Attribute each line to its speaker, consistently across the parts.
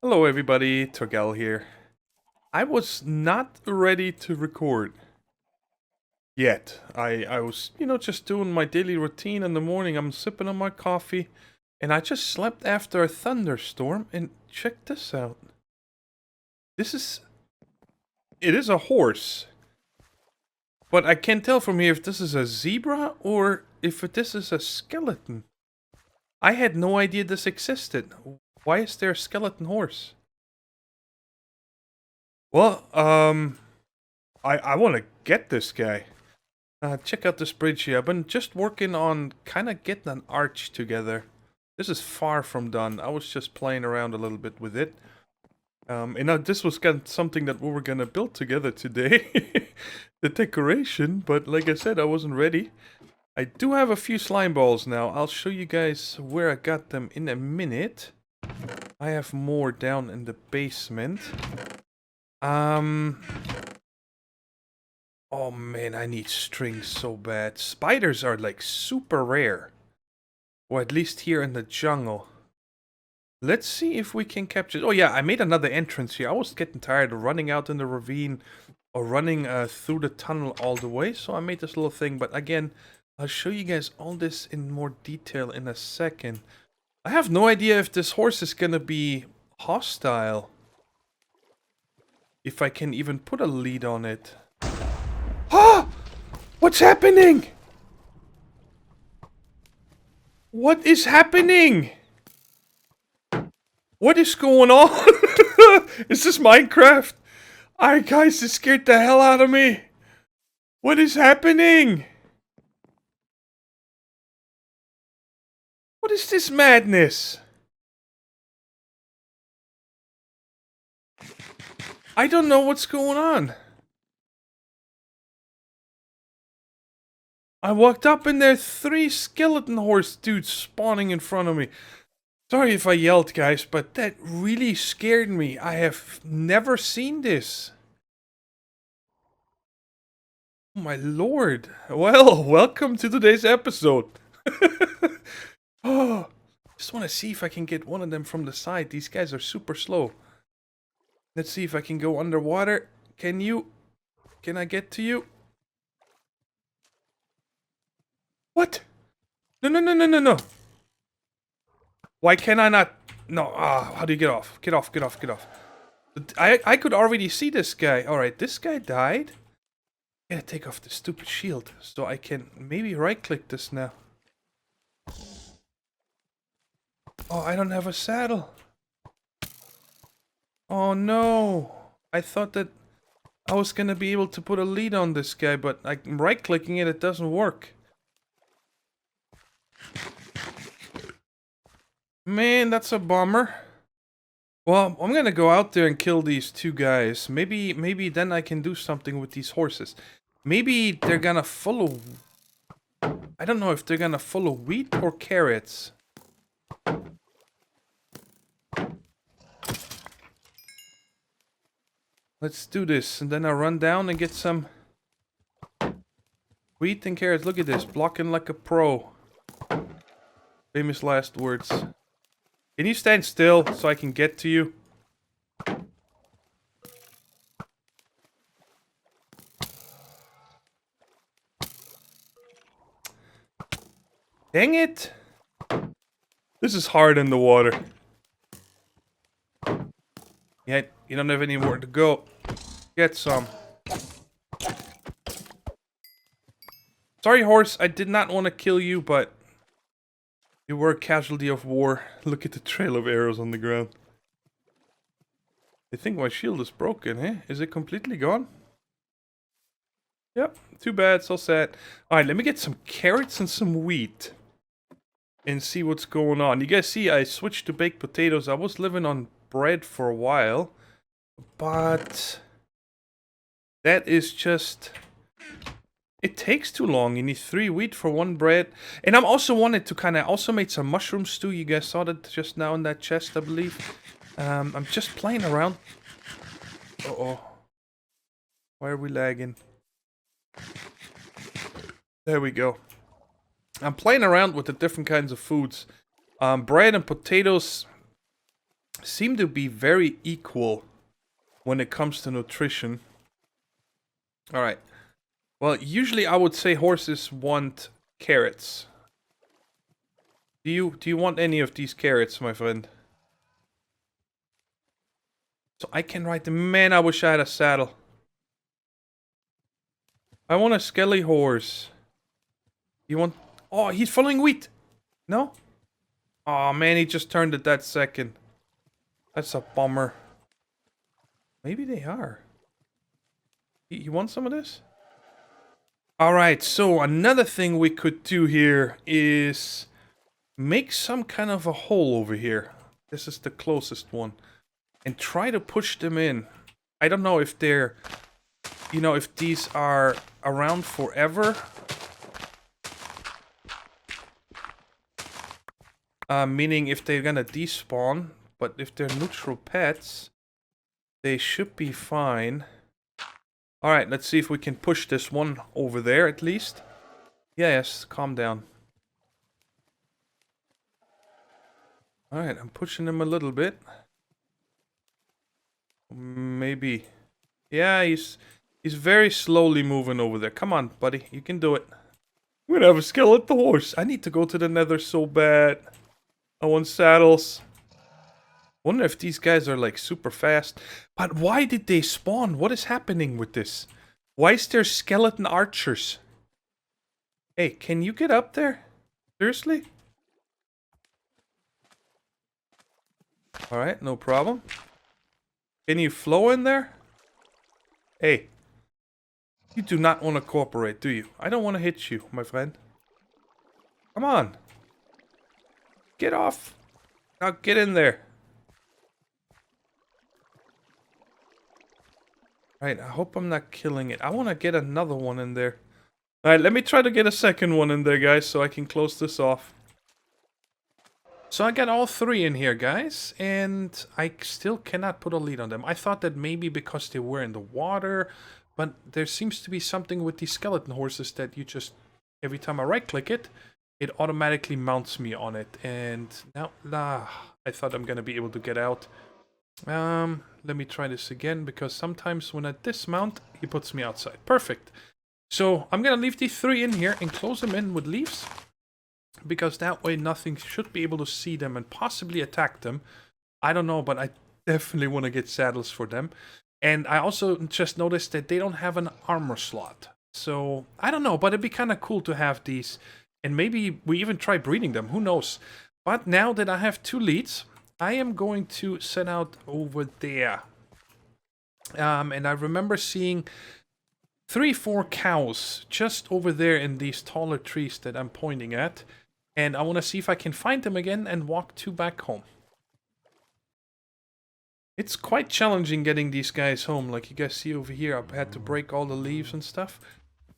Speaker 1: Hello everybody, Thorgal here. I was not ready to record yet. I was, just doing my daily routine in the morning. I'm sipping on my coffee, and I just slept after a thunderstorm, and check this out. This is... It is a horse. But I can't tell from here if this is a zebra or if this is a skeleton. I had no idea this existed. Why is there a skeleton horse? Well, I want to get this guy. Check out this bridge here. I've been just working on kind of getting an arch together. This is far from done. I was just playing around a little bit with it. This was something that we were gonna build together today. The decoration, but like I said, I wasn't ready. I do have a few slime balls now. I'll show you guys where I got them in a minute. I have more down in the basement. Oh man, I need string so bad. Spiders are like super rare. Or at least here in the jungle. Let's see if we can capture... Oh yeah, I made another entrance here. I was getting tired of running out in the ravine or running through the tunnel all the way. So I made this little thing. But again, I'll show you guys all this in more detail in a second. I have no idea if this horse is gonna be hostile. If I can even put a lead on it. Ah! What's happening? What is happening? What is going on? Is this Minecraft? Alright guys, this scared the hell out of me. What is happening? What is this madness? I don't know what's going on. I walked up and there are 3 skeleton horse dudes spawning in front of me. Sorry if I yelled, guys, but that really scared me. I have never seen this. Oh my lord. Well, welcome to today's episode. Oh, just want to see if I can get one of them from the side. These guys are super slow. Let's see if I can go underwater. Can you? Can I get to you? What? No, no, no, no, no, no. Why can I not? No, how do you get off? Get off, get off, get off. I could already see this guy. Alright, this guy died. I gotta take off the stupid shield so I can maybe right-click this now. Oh, I don't have a saddle. Oh no. I thought that I was gonna be able to put a lead on this guy, but I'm right-clicking it, it doesn't work. Man, that's a bummer. Well, I'm gonna go out there and kill these 2 guys. Maybe then I can do something with these horses. Maybe they're gonna follow... I don't know if they're gonna follow wheat or carrots. Let's do this, and then I'll run down and get some wheat and carrots. Look at this, blocking like a pro. Famous last words. Can you stand still so I can get to you? Dang it! This is hard in the water. Yeah, you don't have anywhere to go. Get some. Sorry, horse, I did not want to kill you, but you were a casualty of war. Look at the trail of arrows on the ground. I think my shield is broken, eh? Is it completely gone? Yep, too bad, so sad. Alright, let me get some carrots and some wheat. And see what's going on. You guys see, I switched to baked potatoes. I was living on bread for a while. But... that is just... it takes too long. You need 3 wheat for 1 bread. And I'm also wanted to kind of also made some mushroom stew. You guys saw that just now in that chest, I believe. I'm just playing around. Uh-oh. Why are we lagging? There we go. I'm playing around with the different kinds of foods. Bread and potatoes seem to be very equal when it comes to nutrition. Alright. Well, usually I would say horses want carrots. Do you want any of these carrots, my friend? So I can ride them. Man, I wish I had a saddle. I want a skelly horse. You want... Oh, he's following wheat. No? Oh, man, he just turned it that second. That's a bummer. Maybe they are. You want some of this? Alright, so another thing we could do here is make some kind of a hole over here. This is the closest one. And try to push them in. I don't know if they're... You know, if these are around forever. Meaning if they're gonna despawn. But if they're neutral pets, they should be fine. Alright, let's see if we can push this one over there at least. Yes, calm down. Alright, I'm pushing him a little bit. Maybe. Yeah, he's very slowly moving over there. Come on, buddy, you can do it. I'm gonna have a skeleton horse. I need to go to the nether so bad. I want saddles. Wonder if these guys are like super fast. But why did they spawn? What is happening with this? Why is there skeleton archers? Hey, can you get up there? Seriously? Alright, no problem. Can you flow in there? Hey. You do not want to cooperate, do you? I don't want to hit you, my friend. Come on. Get off. Now get in there. Alright, I hope I'm not killing it. I want to get another one in there. Alright, let me try to get a second one in there, guys, so I can close this off. So I got all three in here, guys, and I still cannot put a lead on them. I thought that maybe because they were in the water, but there seems to be something with these skeleton horses that you just, every time I right-click it, it automatically mounts me on it. And now, I thought I'm gonna be able to get out. Let me try this again, because sometimes when I dismount, he puts me outside. Perfect. So I'm gonna leave these three in here and close them in with leaves, because that way nothing should be able to see them and possibly attack them. I don't know, but I definitely want to get saddles for them. And I also just noticed that they don't have an armor slot. So, I don't know, but it'd be kind of cool to have these. And maybe we even try breeding them, who knows. But now that I have two leads, I am going to set out over there. And I remember seeing 3-4 cows just over there in these taller trees that I'm pointing at. And I want to see if I can find them again and walk 2 back home. It's quite challenging getting these guys home. Like you guys see over here, I've had to break all the leaves and stuff.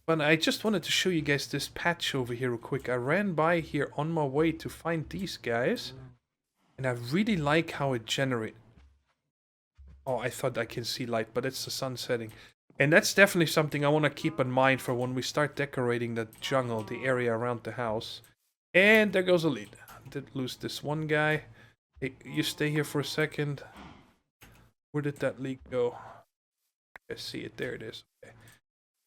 Speaker 1: But I just wanted to show you guys this patch over here real quick. I ran by here on my way to find these guys. And I really like how it generates. Oh, I thought I can see light, but it's the sun setting. And that's definitely something I want to keep in mind for when we start decorating the jungle, the area around the house. And there goes a lead. Did lose this one guy. Hey, you stay here for a second. Where did that lead go? I see it. There it is. Okay.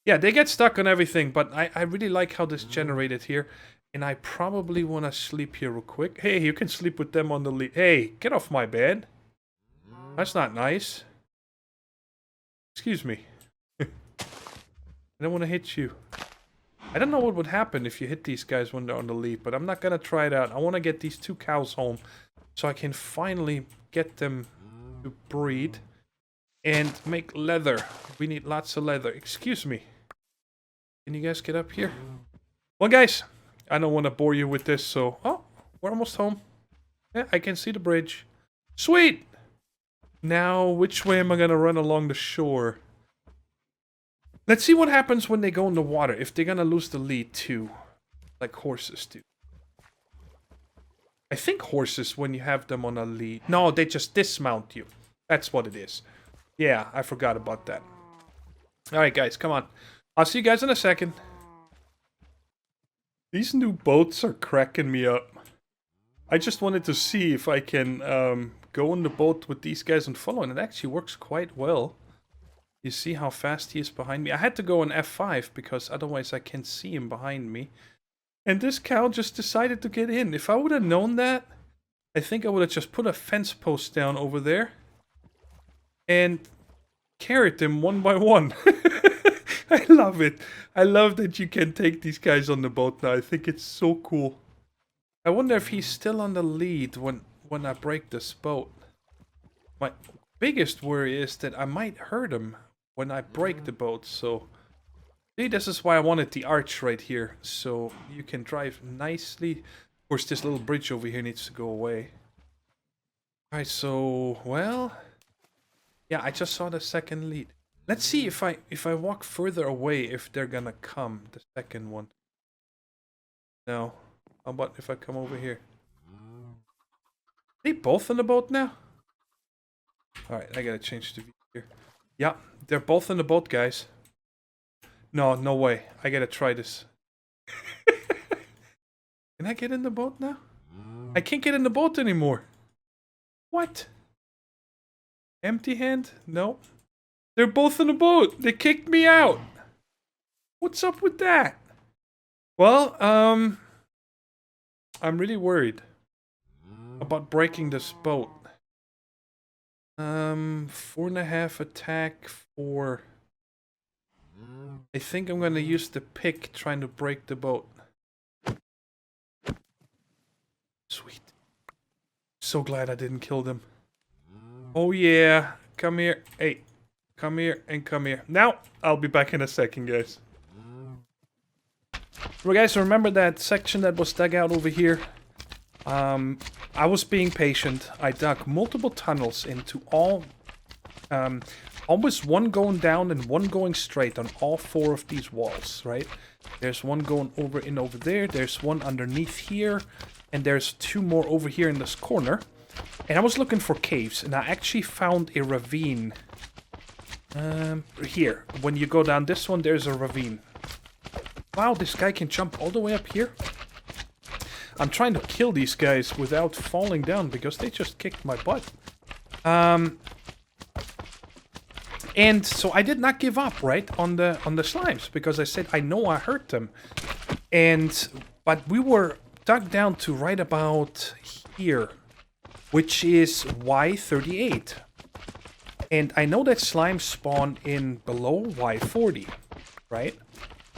Speaker 1: Yeah, they get stuck on everything, but I really like how this generated here. And I probably want to sleep here real quick. Hey, you can sleep with them on the lead. Hey, get off my bed. That's not nice. Excuse me. I don't want to hit you. I don't know what would happen if you hit these guys when they're on the lead, but I'm not going to try it out. I want to get these 2 cows home so I can finally get them to breed and make leather. We need lots of leather. Excuse me. Can you guys get up here? Well, guys, I don't want to bore you with this, so... Oh, we're almost home. Yeah, I can see the bridge. Sweet! Now, which way am I going to run along the shore? Let's see what happens when they go in the water. If they're gonna lose the lead too. Like horses do. I think horses, when you have them on a lead... No, they just dismount you. That's what it is. Yeah, I forgot about that. Alright guys, come on. I'll see you guys in a second. These new boats are cracking me up. I just wanted to see if I can go on the boat with these guys and follow, and it actually works quite well. You see how fast he is behind me? I had to go on F5 because otherwise I can't see him behind me. And this cow just decided to get in. If I would have known that, I think I would have just put a fence post down over there and carried them one by one. I love it. I love that you can take these guys on the boat now. I think it's so cool. I wonder if he's still on the lead when I break this boat. My biggest worry is that I might hurt him when I break the boat, so... See, this is why I wanted the arch right here, so you can drive nicely. Of course, this little bridge over here needs to go away. Alright, so, well... Yeah, I just saw the second lead. Let's see if I walk further away, if they're gonna come, the second one. No. How about if I come over here? Are they both on the boat now? Alright, I gotta change the view here. Yeah, they're both in the boat, guys. No, no way. I gotta try this. Can I get in the boat now? I can't get in the boat anymore. What? Empty hand? No. They're both in the boat. They kicked me out. What's up with that? Well, I'm really worried about breaking this boat. 4.5 attack for... I think I'm gonna use the pick trying to break the boat. Sweet. So glad I didn't kill them. Oh yeah, come here. Hey, come here and come here. Now, I'll be back in a second, guys. Well, guys, remember that section that was dug out over here? I was being patient. I dug multiple tunnels into all... almost one going down and one going straight on all 4 of these walls, right? There's one going over in over there. There's one underneath here. And there's 2 more over here in this corner. And I was looking for caves, and I actually found a ravine. Here. When you go down this one, there's a ravine. Wow, this guy can jump all the way up here. I'm trying to kill these guys without falling down because they just kicked my butt. And so I did not give up, right, on the slimes, because I said I know I hurt them. But we were dug down to right about here, which is Y38. And I know that slimes spawn in below Y40, right?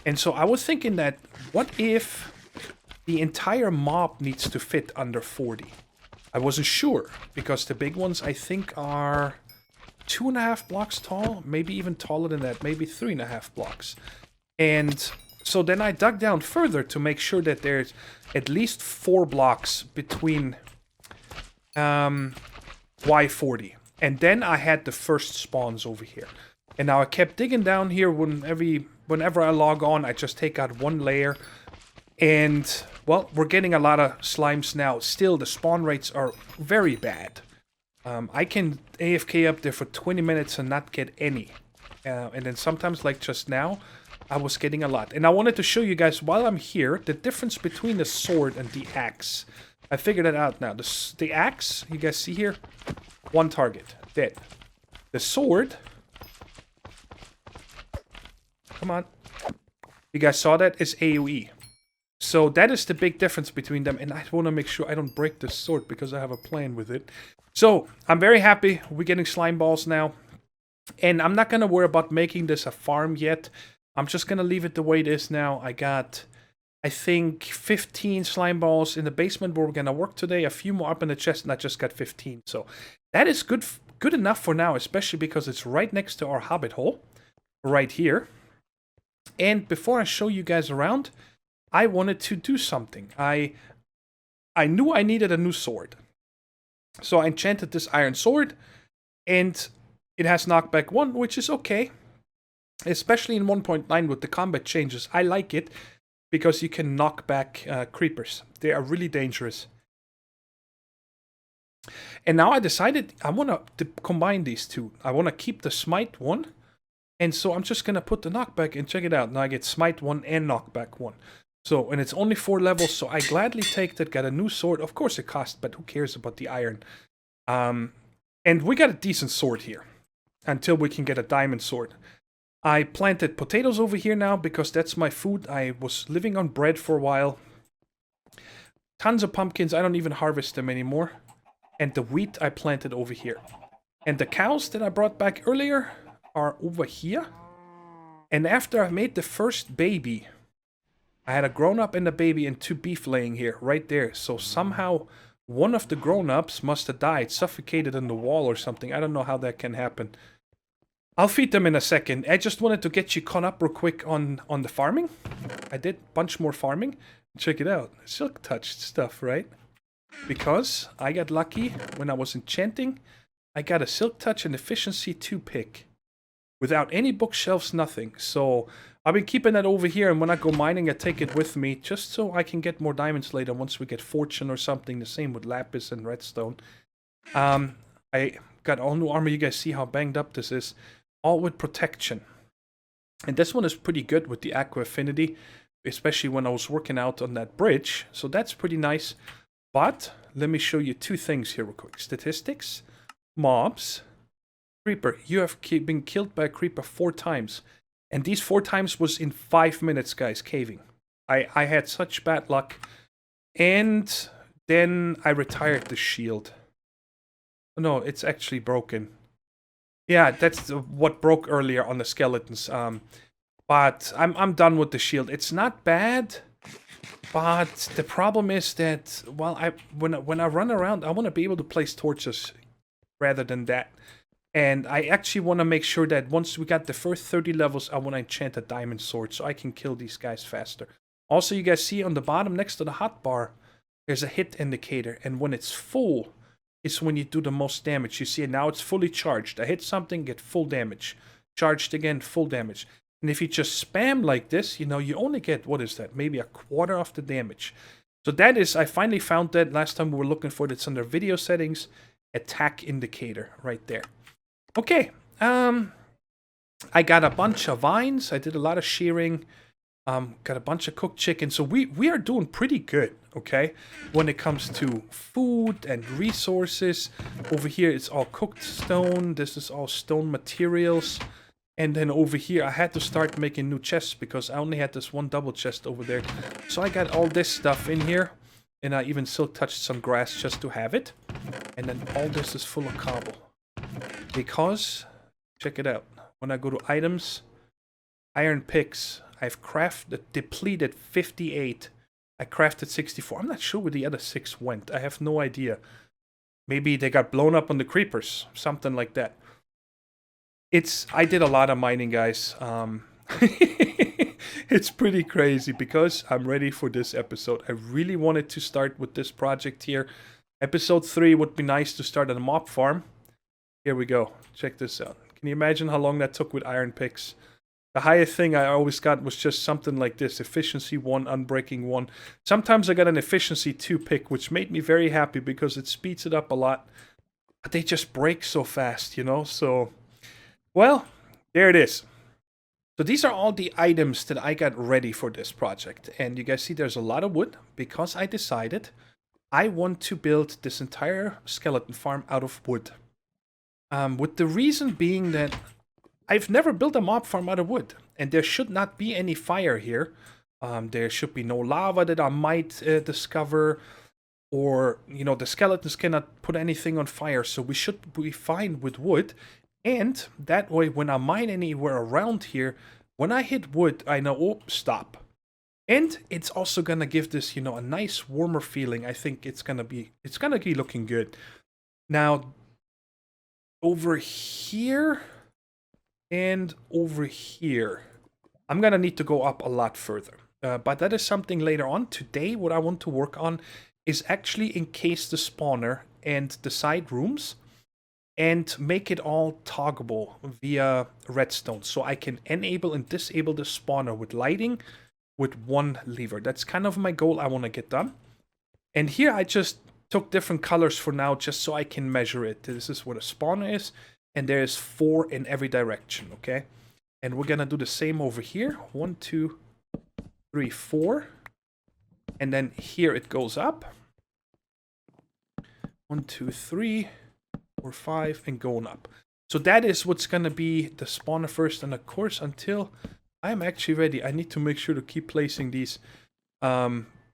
Speaker 1: And so I was thinking that, what if the entire mob needs to fit under 40? I wasn't sure, because the big ones I think are 2.5 blocks tall, maybe even taller than that, maybe 3.5 blocks. And so then I dug down further to make sure that there's at least 4 blocks between Y40. And then I had the first spawns over here. And now I kept digging down here. Whenever I log on, I just take out 1 layer. And, well, we're getting a lot of slimes now. Still, the spawn rates are very bad. I can AFK up there for 20 minutes and not get any. And then sometimes, like just now, I was getting a lot. And I wanted to show you guys, while I'm here, the difference between the sword and the axe. I figured it out now. The axe, you guys see here? 1 target. Dead. The sword... Come on. You guys saw that? It's AoE. So that is the big difference between them. And I want to make sure I don't break this sword because I have a plan with it. So, I'm very happy we're getting slime balls now. And I'm not going to worry about making this a farm yet. I'm just going to leave it the way it is now. I got, I think, 15 slime balls in the basement where we're going to work today. A few more up in the chest, and I just got 15. So, that is good enough for now, especially because it's right next to our hobbit hole. Right here. And before I show you guys around, I wanted to do something. I knew I needed a new sword. So I enchanted this iron sword, and it has knockback 1, which is okay. Especially in 1.9 with the combat changes. I like it, because you can knock back creepers. They are really dangerous. And now I decided I want to combine these two. I want to keep the smite 1. And so I'm just going to put the knockback, and check it out. Now I get smite 1 and knockback 1. So, and it's only 4 levels, so I gladly take that. Got a new sword. Of course it costs, but who cares about the iron? And we got a decent sword here until we can get a diamond sword. I planted potatoes over here now because that's my food. I was living on bread for a while. Tons of pumpkins. I don't even harvest them anymore. And the wheat I planted over here. And the cows that I brought back earlier are over here. And after I made the first baby, I had a grown-up and a baby and 2 beef laying here, right there. So somehow one of the grown-ups must have died, suffocated in the wall or something. I don't know how that can happen. I'll feed them in a second. I just wanted to get you caught up real quick on the farming. I did a bunch more farming. Check it out. Silk touched stuff, right? Because I got lucky when I was enchanting. I got a silk touch and efficiency 2 pick. Without any bookshelves, nothing. So I've been keeping that over here, and when I go mining, I take it with me just so I can get more diamonds later once we get fortune or something. The same with lapis and redstone. I got all new armor. You guys see how banged up this is. All with protection. And this one is pretty good with the aqua affinity, especially when I was working out on that bridge. So that's pretty nice. But let me show you 2 things here real quick. Statistics, mobs, creeper. You have been killed by a creeper 4 times. And these 4 times was in 5 minutes, guys, caving. I had such bad luck. And then I retired the shield. No, it's actually broken. Yeah, that's what broke earlier on the skeletons. But I'm done with the shield. It's not bad, but the problem is that, well, when I run around, I want to be able to place torches rather than that. And I actually want to make sure that once we got the first 30 levels, I want to enchant a diamond sword so I can kill these guys faster. Also, you guys see on the bottom next to the hotbar, there's a hit indicator, and when it's full, is when you do the most damage. You see, now it's fully charged. I hit something, get full damage. Charged again, full damage. And if you just spam like this, you know, you only get, what is that? Maybe a quarter of the damage. So that is, I finally found that last time we were looking for it. It's under video settings, attack indicator right there. Okay, I got a bunch of vines. I did a lot of shearing. Got a bunch of cooked chicken. So we are doing pretty good, okay? When it comes to food and resources. Over here, it's all cooked stone. This is all stone materials. And then over here, I had to start making new chests because I only had this one double chest over there. So I got all this stuff in here. And I even silk touched some grass just to have it. And then all this is full of cobble. Because, check it out. When I go to items, iron picks, I've depleted 58. I crafted 64. I'm not sure where the other 6 went. I have no idea. Maybe they got blown up on the creepers. Something like that. I did a lot of mining, guys. It's pretty crazy because I'm ready for this episode. I really wanted to start with this project here. Episode 3 would be nice to start at a mob farm. Here we go. Check this out. Can you imagine how long that took with iron picks? The highest thing I always got was just something like this. Efficiency 1, unbreaking 1. Sometimes I got an efficiency 2 pick, which made me very happy because it speeds it up a lot. But they just break so fast, you know? So, well, there it is. So these are all the items that I got ready for this project. And you guys see there's a lot of wood because I decided I want to build this entire skeleton farm out of wood. With the reason being that I've never built a mob farm out of wood, and there should not be any fire here. There should be no lava that I might discover, or, you know, the skeletons cannot put anything on fire, so we should be fine with wood. And that way, when I mine anywhere around here, when I hit wood, I know, oh, stop. And it's also gonna give this, you know, a nice warmer feeling. I think it's gonna be looking good. Now, over here and over here, I'm gonna need to go up a lot further. But that is something later on. Today, what I want to work on is actually encase the spawner and the side rooms and make it all toggable via redstone. So I can enable and disable the spawner with lighting with one lever. That's kind of my goal I want to get done. And here I just took different colors for now just so I can measure it. This is what a spawner is. And there's 4 in every direction, okay? And we're gonna do the same over here. 1, 2, 3, 4. And then here it goes up. 1, 2, 3. 4, 5, and going up. So that is what's gonna be the spawner first, and of course, until I'm actually ready, I need to make sure to keep placing these.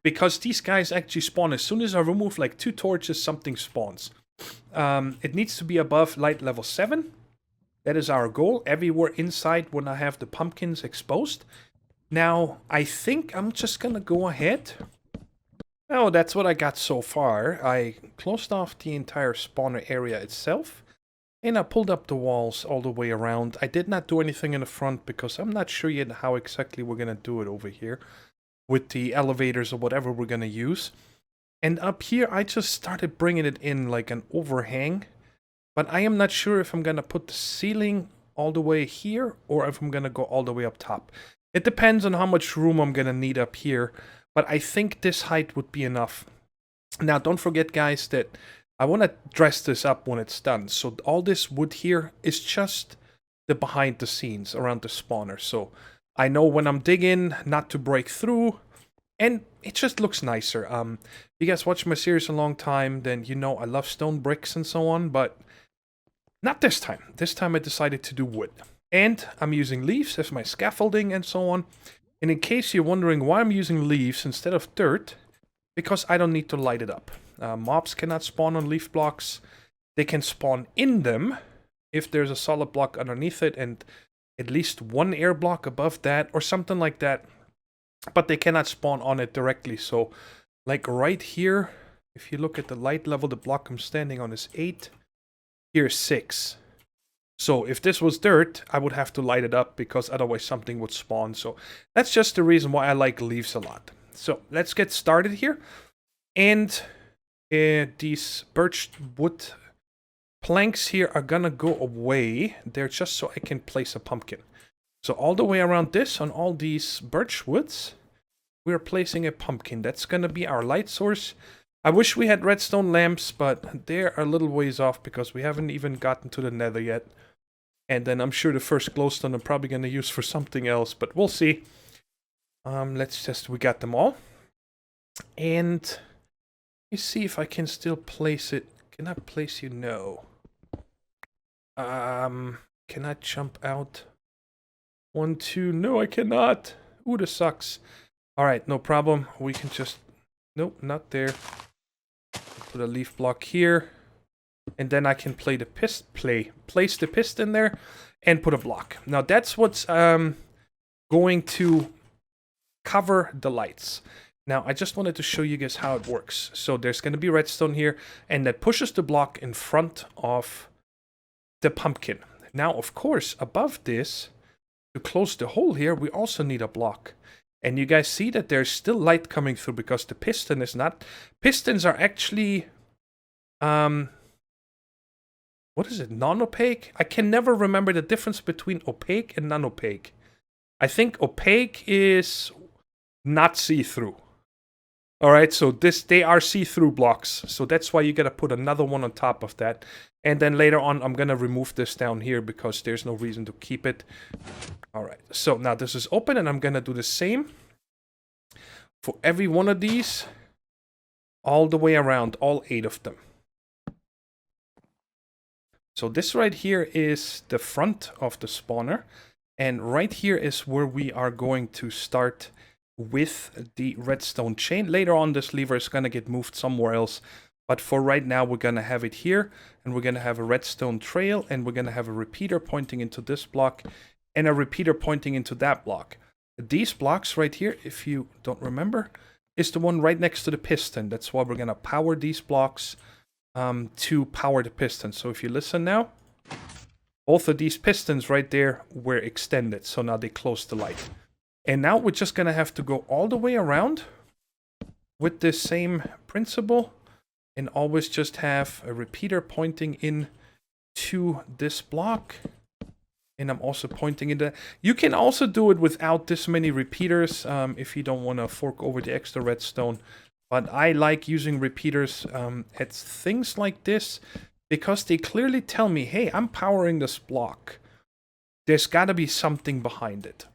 Speaker 1: Because these guys actually spawn. As soon as I remove like 2 torches, something spawns. It needs to be above light level 7. That is our goal. Everywhere inside when I have the pumpkins exposed. Now, I think I'm just gonna go ahead. Oh, that's what I got so far. I closed off the entire spawner area itself. And I pulled up the walls all the way around. I did not do anything in the front because I'm not sure yet how exactly we're gonna do it over here. With the elevators or whatever we're gonna use. And up here, I just started bringing it in like an overhang. But I am not sure if I'm gonna put the ceiling all the way here or if I'm gonna go all the way up top. It depends on how much room I'm gonna need up here. But I think this height would be enough. Now, don't forget, guys, that I want to dress this up when it's done. So all this wood here is just the behind the scenes around the spawner. So I know when I'm digging not to break through. And it just looks nicer. If you guys watch my series a long time, then you know I love stone bricks and so on. But not this time. This time I decided to do wood. And I'm using leaves as my scaffolding and so on. And in case you're wondering why I'm using leaves instead of dirt, because I don't need to light it up. Mobs cannot spawn on leaf blocks. They can spawn in them if there's a solid block underneath it and at least 1 air block above that or something like that. But they cannot spawn on it directly. So like right here, if you look at the light level, the block I'm standing on is 8. Here's 6. So if this was dirt, I would have to light it up because otherwise something would spawn. So that's just the reason why I like leaves a lot. So let's get started here. And these birch wood planks here are gonna go away. They're just so I can place a pumpkin. So all the way around this, on all these birch woods, we're placing a pumpkin. That's gonna be our light source. I wish we had redstone lamps, but they're a little ways off because we haven't even gotten to the nether yet. And then I'm sure the first glowstone I'm probably gonna use for something else, but we'll see. We got them all. And let me see if I can still place it. Can I place you? No. Can I jump out? 1, 2. No, I cannot. Ooh, this sucks. Alright, no problem. We can just... Nope, not there. Put a leaf block here. And then I can place the piston there and put a block. Now that's what's going to cover the lights. Now I just wanted to show you guys how it works. So there's going to be redstone here and that pushes the block in front of the pumpkin. Now of course above this, to close the hole here, we also need a block. And you guys see that there's still light coming through because the piston is not... Pistons are actually... what is it? Non-opaque? I can never remember the difference between opaque and non-opaque. I think opaque is not see-through. Alright, so they are see-through blocks. So that's why you gotta put another one on top of that. And then later on, I'm gonna remove this down here because there's no reason to keep it. Alright, so now this is open and I'm gonna do the same for every one of these. All the way around, all 8 of them. So this right here is the front of the spawner. And right here is where we are going to start with the redstone chain. Later on, this lever is going to get moved somewhere else. But for right now, we're going to have it here. And we're going to have a redstone trail. And we're going to have a repeater pointing into this block. And a repeater pointing into that block. These blocks right here, if you don't remember, is the one right next to the piston. That's why we're going to power these blocks to power the piston. So if you listen now, both of these pistons right there were extended. So now they close the light. And now we're just going to have to go all the way around with this same principle. And always just have a repeater pointing in to this block. And I'm also pointing in the... You can also do it without this many repeaters if you don't want to fork over the extra redstone. But I like using repeaters at things like this because they clearly tell me, hey, I'm powering this block. There's got to be something behind it.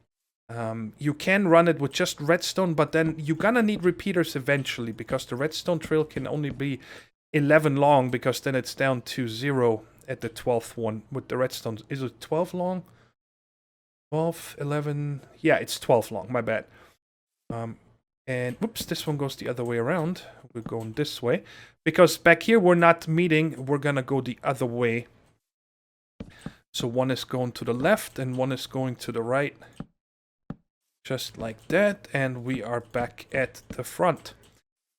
Speaker 1: You can run it with just redstone, but then you're gonna need repeaters eventually because the redstone trail can only be 11 long, because then it's down to 0 at the 12th one with the redstone. Is it 12 long? 12, 11... Yeah, it's 12 long, my bad. And, whoops, this one goes the other way around. We're going this way. Because back here we're not meeting, we're gonna go the other way. So one is going to the left and one is going to the right. Just like that, and we are back at the front.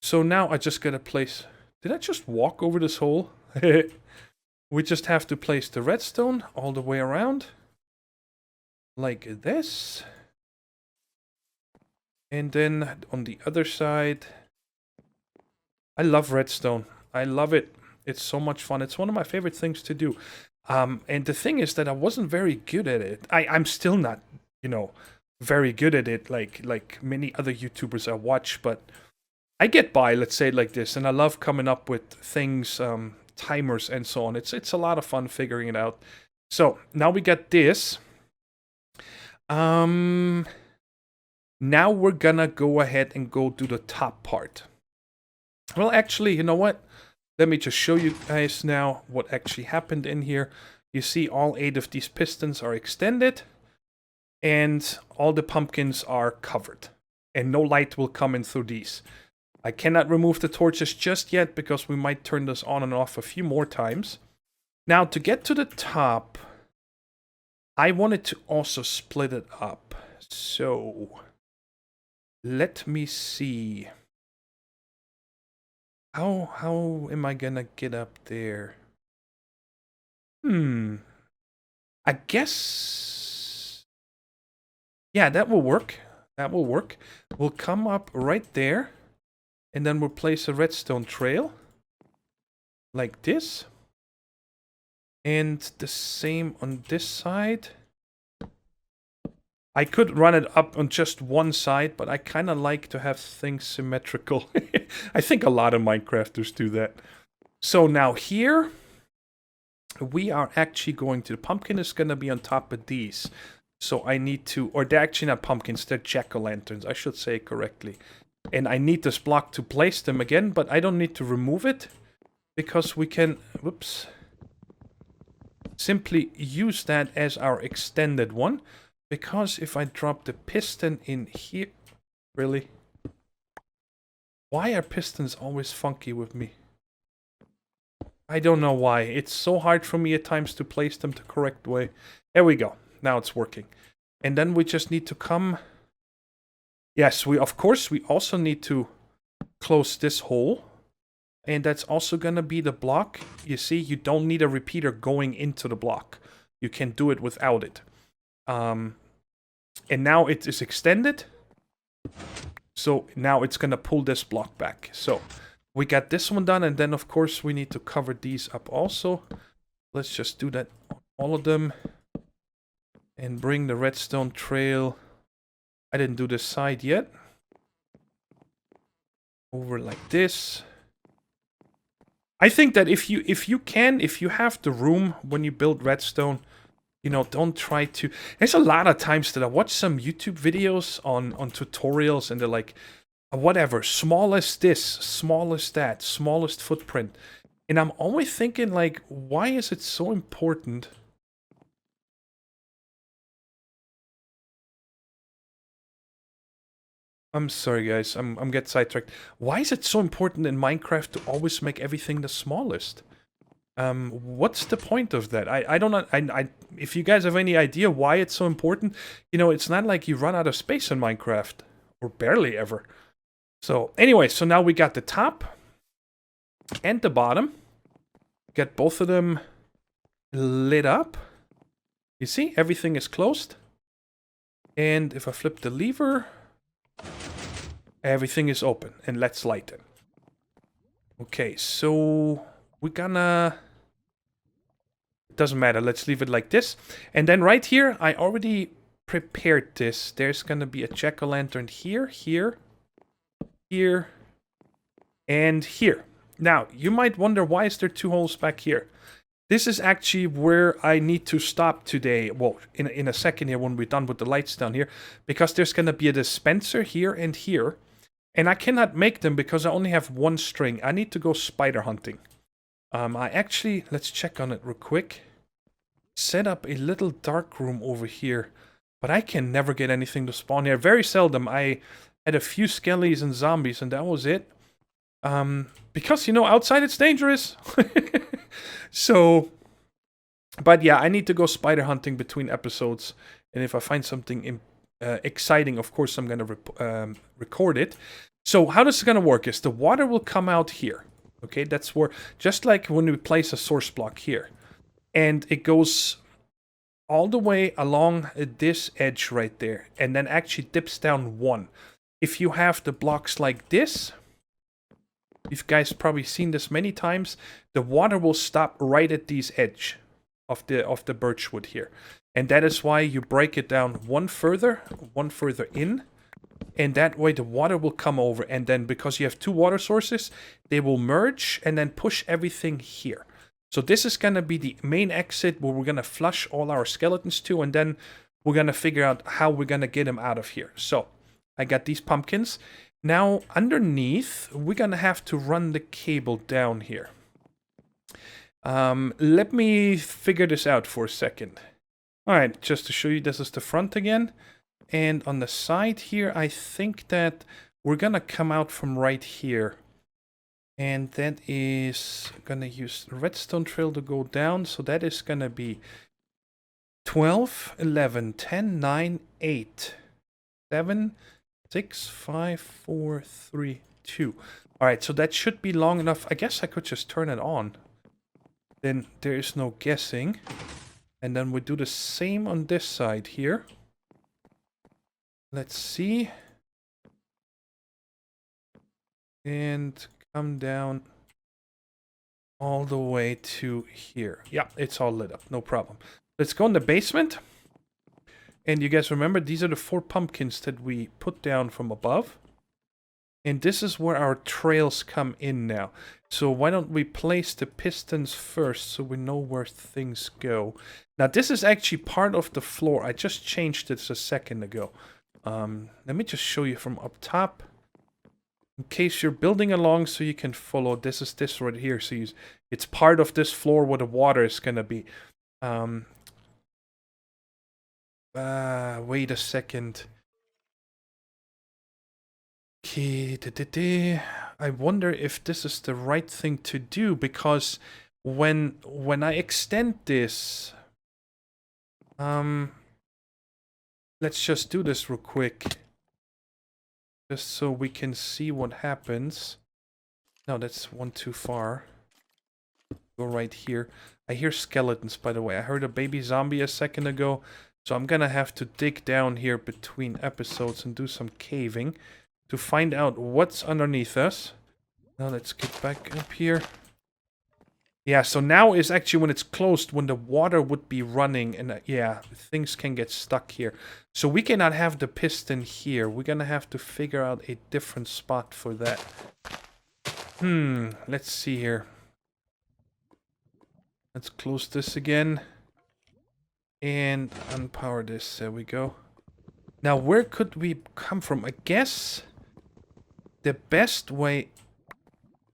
Speaker 1: So now I just gotta place... Did I just walk over this hole? We just have to place the redstone all the way around. Like this. And then on the other side... I love redstone. I love it. It's so much fun. It's one of my favorite things to do. And the thing is that I wasn't very good at it. I'm still not, you know, very good at it like many other YouTubers I watch, but I get by, let's say it like this, and I love coming up with things, timers and so on. It's a lot of fun figuring it out. So, now we got this. Now we're gonna go ahead and go to the top part. Well, actually, you know what? Let me just show you guys now what actually happened in here. You see all 8 of these pistons are extended. And all the pumpkins are covered. And no light will come in through these. I cannot remove the torches just yet because we might turn this on and off a few more times. Now, to get to the top, I wanted to also split it up. So, let me see. How am I gonna get up there? I guess... Yeah, that will work. That will work. We'll come up right there. And then we'll place a redstone trail. Like this. And the same on this side. I could run it up on just one side, but I kind of like to have things symmetrical. I think a lot of Minecrafters do that. So now here, we are actually going to... The pumpkin is going to be on top of these. So I need to... Or they're actually not pumpkins, they're jack-o'-lanterns. I should say it correctly. And I need this block to place them again, but I don't need to remove it. Because we can... Whoops. Simply use that as our extended one. Because if I drop the piston in here... Really? Why are pistons always funky with me? I don't know why. It's so hard for me at times to place them the correct way. There we go. Now it's working. And then we just need to come... Yes, of course, we also need to close this hole. And that's also going to be the block. You see, you don't need a repeater going into the block. You can do it without it. And now it is extended. So now it's going to pull this block back. So we got this one done. And then, of course, we need to cover these up also. Let's just do that on all of them. And bring the redstone trail. I didn't do this side yet. Over like this. I think that if you have the room when you build redstone, you know, don't try to... There's a lot of times that I watch some YouTube videos on tutorials and they're like, whatever, smallest this, smallest that, smallest footprint. And I'm always thinking like, why is it so important... I'm sorry, guys. I'm getting sidetracked. Why is it so important in Minecraft to always make everything the smallest? What's the point of that? I don't know. If you guys have any idea why it's so important, you know, it's not like you run out of space in Minecraft. Or barely ever. So, anyway, so now we got the top and the bottom. Get both of them lit up. You see, everything is closed. And if I flip the lever... Everything is open, and let's light it. Okay, so we're gonna... It doesn't matter, let's leave it like this. And then right here, I already prepared this. There's gonna be a jack-o'-lantern here, here, here, and here. Now, you might wonder, why is there 2 holes back here? This is actually where I need to stop today. Well, in a second here when we're done with the lights down here. Because there's going to be a dispenser here and here. And I cannot make them because I only have one string. I need to go spider hunting. I actually, let's check on it real quick. Set up a little dark room over here. But I can never get anything to spawn here. Very seldom. I had a few skellies and zombies and that was it. Because, you know, outside it's dangerous. So, but yeah, I need to go spider hunting between episodes. And if I find something exciting, of course, I'm going to record it. So how this is going to work is the water will come out here. Okay, that's where, just like when we place a source block here. And it goes all the way along this edge right there. And then actually dips down one. If you have the blocks like this, you guys probably seen this many times, the water will stop right at this edge of the birchwood here. And that is why you break it down one further in. And that way the water will come over. And then because you have two water sources, they will merge and then push everything here. So this is going to be the main exit where we're going to flush all our skeletons to. And then we're going to figure out how we're going to get them out of here. So I got these pumpkins. Now underneath, we're going to have to run the cable down here. Let me figure this out for a second. Alright, just to show you, this is the front again. And on the side here, I think that we're going to come out from right here. And that is going to use the redstone trail to go down. So that is going to be 12, 11, 10, 9, 8, 7, 6, 5, 4, 3, 2. Alright, so that should be long enough. I guess I could just turn it on. Then there is no guessing. And then we do the same on this side here. Let's see. And come down all the way to here. Yeah, it's all lit up. No problem. Let's go in the basement. And you guys remember, these are the 4 pumpkins that we put down from above. And this is where our trails come in now. So why don't we place the pistons first so we know where things go. Now this is actually part of the floor. I just changed this a second ago. Let me just show you from up top. In case you're building along so you can follow. This is this right here. So it's part of this floor where the water is going to be. Wait a second. Okay, I wonder if this is the right thing to do, because when I extend this, let's just do this real quick, just so we can see what happens. No, that's one too far. Go right here. I hear skeletons, by the way. I heard a baby zombie a second ago, so I'm gonna have to dig down here between episodes and do some caving to find out what's underneath us. Now let's get back up here. Yeah, so now is actually when it's closed, when the water would be running, and yeah, things can get stuck here. So we cannot have the piston here. We're gonna have to figure out a different spot for that. Let's see here. Let's close this again. And unpower this. There we go. Now, where could we come from? I guess the best way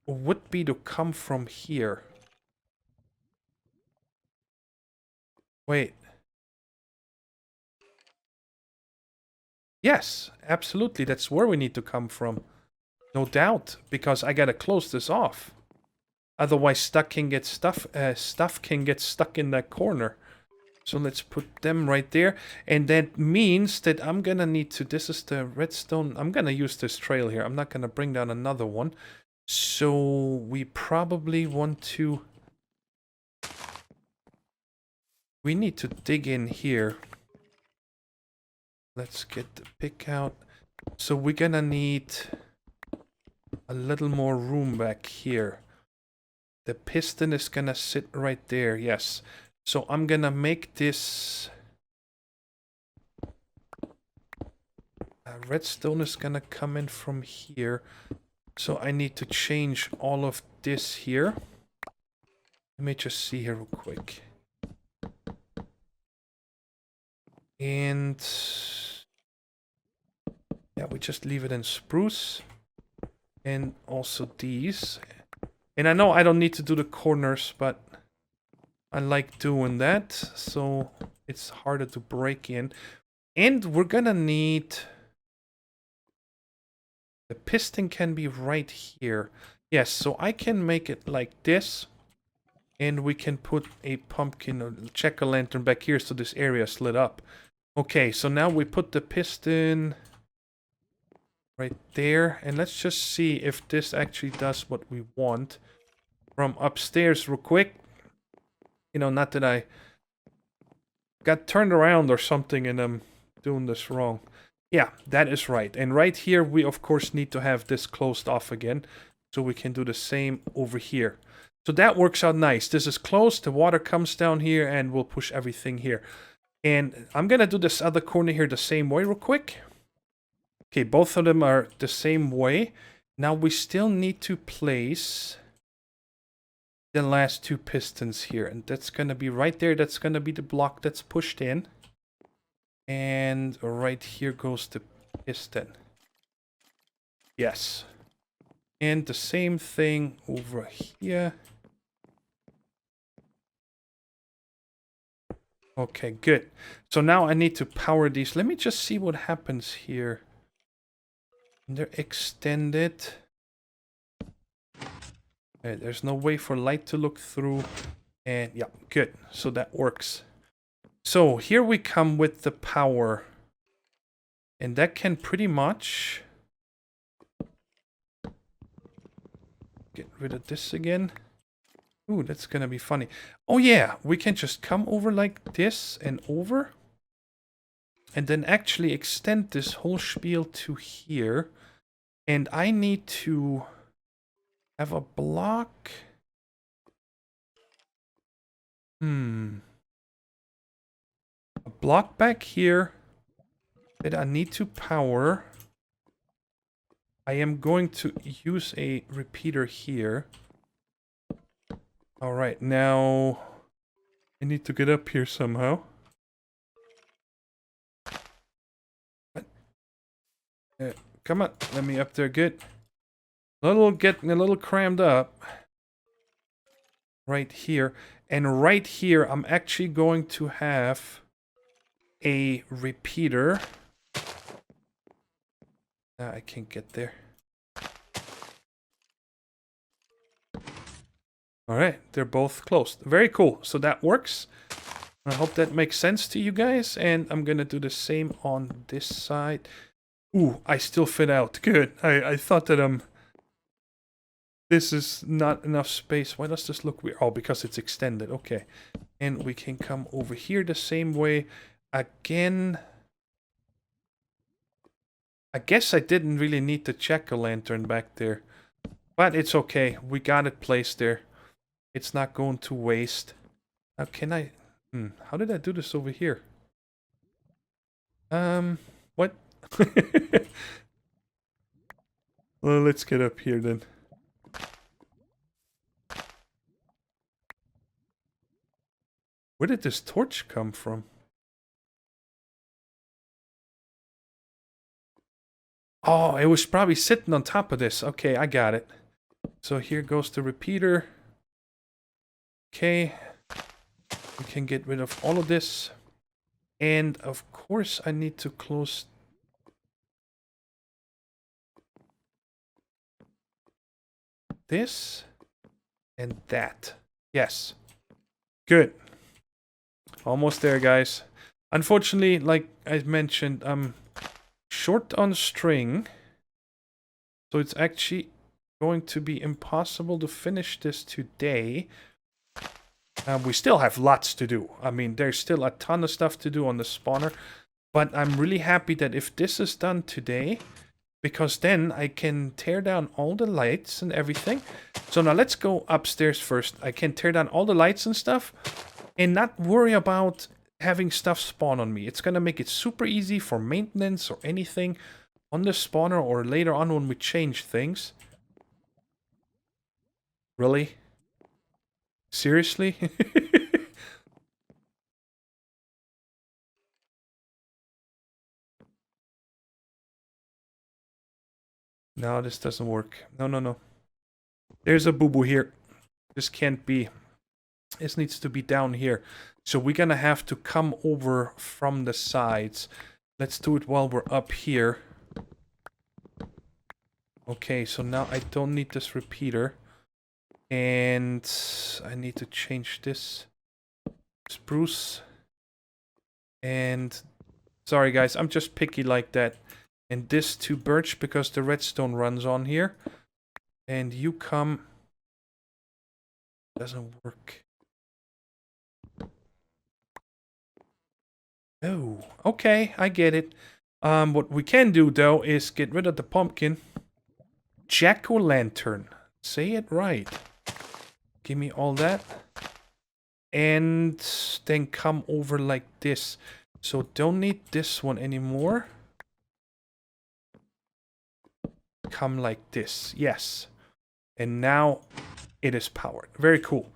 Speaker 1: would be to come from here. Wait. Yes, absolutely. That's where we need to come from. No doubt. Because I gotta close this off. Otherwise, stuff can get stuck in that corner. So let's put them right there. And that means that I'm gonna need to... This is the redstone. I'm gonna use this trail here. I'm not gonna bring down another one. So we probably want to... We need to dig in here. Let's get the pick out. So we're gonna need a little more room back here. The piston is gonna sit right there, yes. So I'm gonna make this... redstone is gonna come in from here. So I need to change all of this here. Let me just see here real quick. And... yeah, we just leave it in spruce. And also these. And I know I don't need to do the corners, but I like doing that, so it's harder to break in. And we're gonna need... The piston can be right here. Yes, so I can make it like this. And we can put a pumpkin or jack-o'-lantern back here so this area is lit up. Okay, so now we put the piston right there. And let's just see if this actually does what we want. From upstairs real quick. You know, not that I got turned around or something and I'm doing this wrong. Yeah, that is right. And right here, we of course need to have this closed off again. So we can do the same over here. So that works out nice. This is closed, the water comes down here, and we'll push everything here. And I'm gonna do this other corner here the same way real quick. Okay, both of them are the same way. Now we still need to place the last two pistons here. And that's gonna be right there. That's gonna be the block that's pushed in. And right here goes the piston. Yes. And the same thing over here. Okay, good. So now I need to power these. Let me just see what happens here. They're extended. Okay, there's no way for light to look through. And yeah, good. So that works. So here we come with the power. And that can pretty much... Get rid of this again. Ooh, that's gonna be funny. Oh yeah, we can just come over like this and over. And then actually extend this whole spiel to here. And I need to have a block. A block back here that I need to power. I am going to use a repeater here. Alright, now I need to get up here somehow. Come on, let me up there, good. Getting a little crammed up. Right here. And right here, I'm actually going to have a repeater. I can't get there. Alright, they're both closed. Very cool. So that works. I hope that makes sense to you guys. And I'm gonna do the same on this side. Ooh, I still fit out. Good. I thought that this is not enough space. Why does this look weird? Oh, because it's extended. Okay. And we can come over here the same way. Again. I guess I didn't really need the jack-o'-lantern back there. But it's okay. We got it placed there. It's not going to waste. Now can I... how did I do this over here? What? Well, let's get up here then. Where did this torch come from? Oh, it was probably sitting on top of this. Okay, I got it. So here goes the repeater. Okay. We can get rid of all of this. And of course I need to close this and that. Yes. Good. Almost there, guys. Unfortunately, like I mentioned, I'm short on string. So it's actually going to be impossible to finish this today. We still have lots to do. I mean, there's still a ton of stuff to do on the spawner. But I'm really happy that if this is done today, because then I can tear down all the lights and everything. So now let's go upstairs first. I can tear down all the lights and stuff and not worry about having stuff spawn on me. It's going to make it super easy for maintenance or anything on the spawner or later on when we change things. Really? Seriously? No, this doesn't work. No, no, no. There's a boo-boo here. This can't be. This needs to be down here. So we're gonna have to come over from the sides. Let's do it while we're up here. Okay, so now I don't need this repeater. And I need to change this. Spruce. And sorry guys, I'm just picky like that. And this to birch because the redstone runs on here. And you come. Doesn't work. Oh, okay, I get it. What we can do though is get rid of the pumpkin. Jack-o'-lantern. Say it right. Give me all that. And then come over like this. So don't need this one anymore. Come like this. Yes. And now it is powered. Very cool.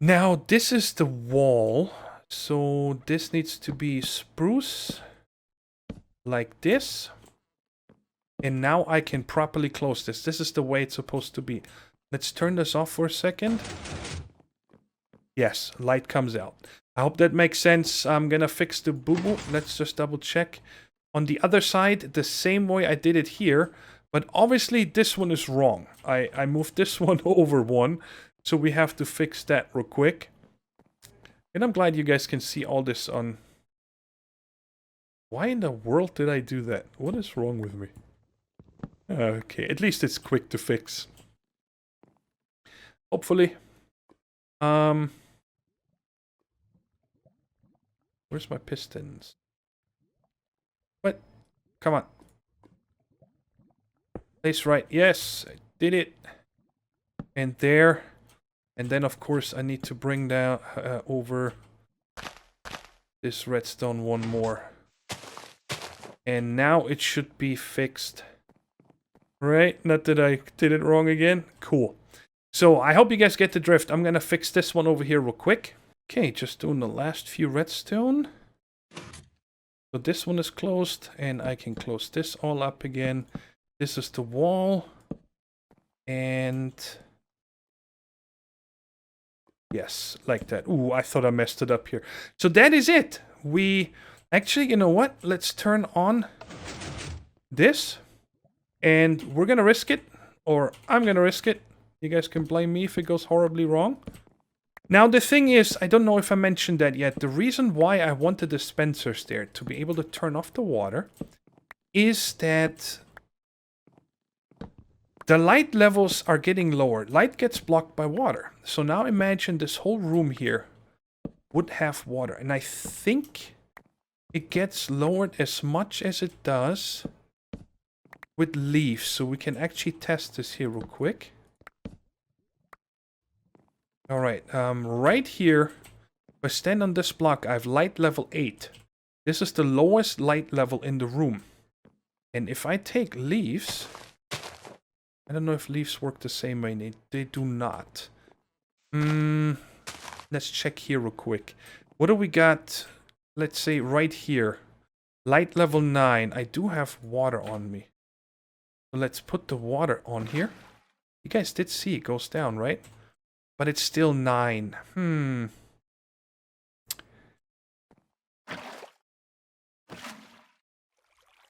Speaker 1: Now this is the wall. So this needs to be spruce. Like this. And now I can properly close this. This is the way it's supposed to be. Let's turn this off for a second. Yes, light comes out. I hope that makes sense. I'm gonna fix the boo-boo. Let's just double check. On the other side, the same way I did it here. But obviously this one is wrong. I moved this one over one. So we have to fix that real quick. And I'm glad you guys can see all this on... Why in the world did I do that? What is wrong with me? Okay, at least it's quick to fix. Hopefully. Where's my pistons? What? Come on. Place right. Yes, I did it. And there. And then, of course, I need to bring down over this redstone one more. And now it should be fixed. Right? Not that I did it wrong again. Cool. So, I hope you guys get the drift. I'm going to fix this one over here real quick. Okay, just doing the last few redstone. So this one is closed. And I can close this all up again. This is the wall. And... yes, like that. Ooh, I thought I messed it up here. So that is it. We... actually, you know what? Let's turn on this. And we're going to risk it. Or I'm going to risk it. You guys can blame me if it goes horribly wrong. Now, the thing is, I don't know if I mentioned that yet. The reason why I want the dispensers there to be able to turn off the water is that the light levels are getting lower. Light gets blocked by water. So now imagine this whole room here would have water. And I think it gets lowered as much as it does with leaves. So we can actually test this here real quick. Alright, right here, if I stand on this block, I have light level 8. This is the lowest light level in the room. And if I take leaves... I don't know if leaves work the same way. They do not. Let's check here real quick. What do we got? Let's say right here. Light level 9. I do have water on me. So let's put the water on here. You guys did see it goes down, right? But it's still 9.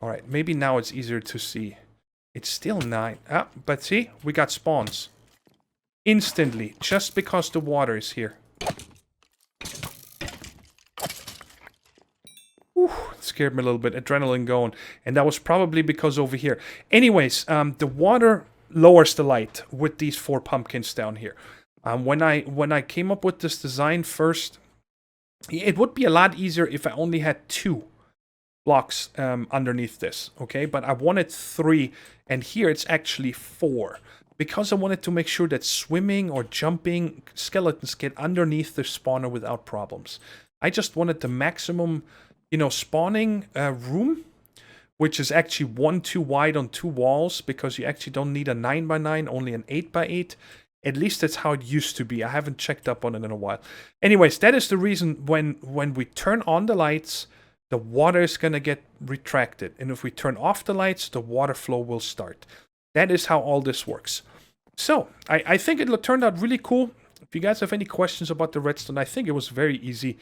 Speaker 1: Alright, maybe now it's easier to see. It's still 9. Ah, but see, we got spawns. Instantly, just because the water is here. Whew, it scared me a little bit. Adrenaline going. And that was probably because over here. Anyways, the water lowers the light with these 4 pumpkins down here. When I came up with this design first, it would be a lot easier if I only had 2 blocks underneath this, okay? But I wanted 3, and here it's actually 4. Because I wanted to make sure that swimming or jumping skeletons get underneath the spawner without problems. I just wanted the maximum, you know, spawning room, which is actually 1 too wide on 2 walls, because you actually don't need a 9x9, only an 8x8. At least that's how it used to be. I haven't checked up on it in a while. Anyways, that is the reason when we turn on the lights, the water is going to get retracted. And if we turn off the lights, the water flow will start. That is how all this works. So, I think it turned out really cool. If you guys have any questions about the redstone, I think it was very easy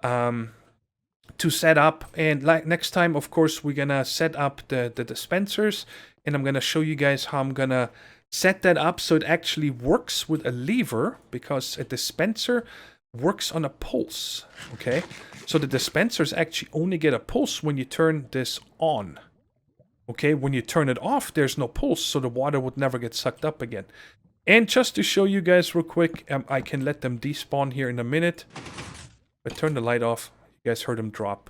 Speaker 1: to set up. And like next time, of course, we're going to set up the dispensers. And I'm going to show you guys how I'm going to set that up so it actually works with a lever, because a dispenser works on a pulse, okay? So the dispensers actually only get a pulse when you turn this on, okay? When you turn it off, there's no pulse, so the water would never get sucked up again. And just to show you guys real quick, I can let them despawn here in a minute. But turn the light off. You guys heard them drop.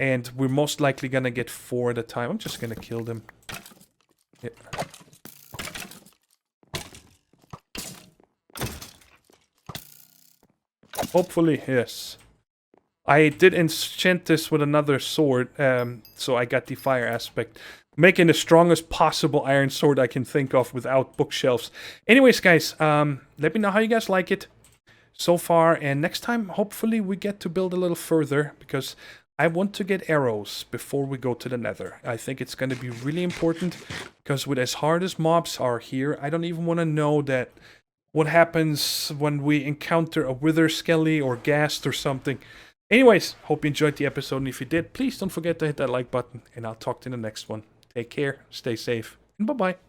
Speaker 1: And we're most likely gonna get 4 at a time. I'm just gonna kill them. Yeah. Hopefully, yes. I did enchant this with another sword, so I got the fire aspect. Making the strongest possible iron sword I can think of without bookshelves. Anyways, guys, let me know how you guys like it so far. And next time, hopefully, we get to build a little further, because I want to get arrows before we go to the nether. I think it's going to be really important, because with as hard as mobs are here, I don't even want to know that what happens when we encounter a wither skelly or ghast or something. Anyways, hope you enjoyed the episode, and if you did, please don't forget to hit that like button, and I'll talk to you in the next one. Take care, stay safe, and bye-bye.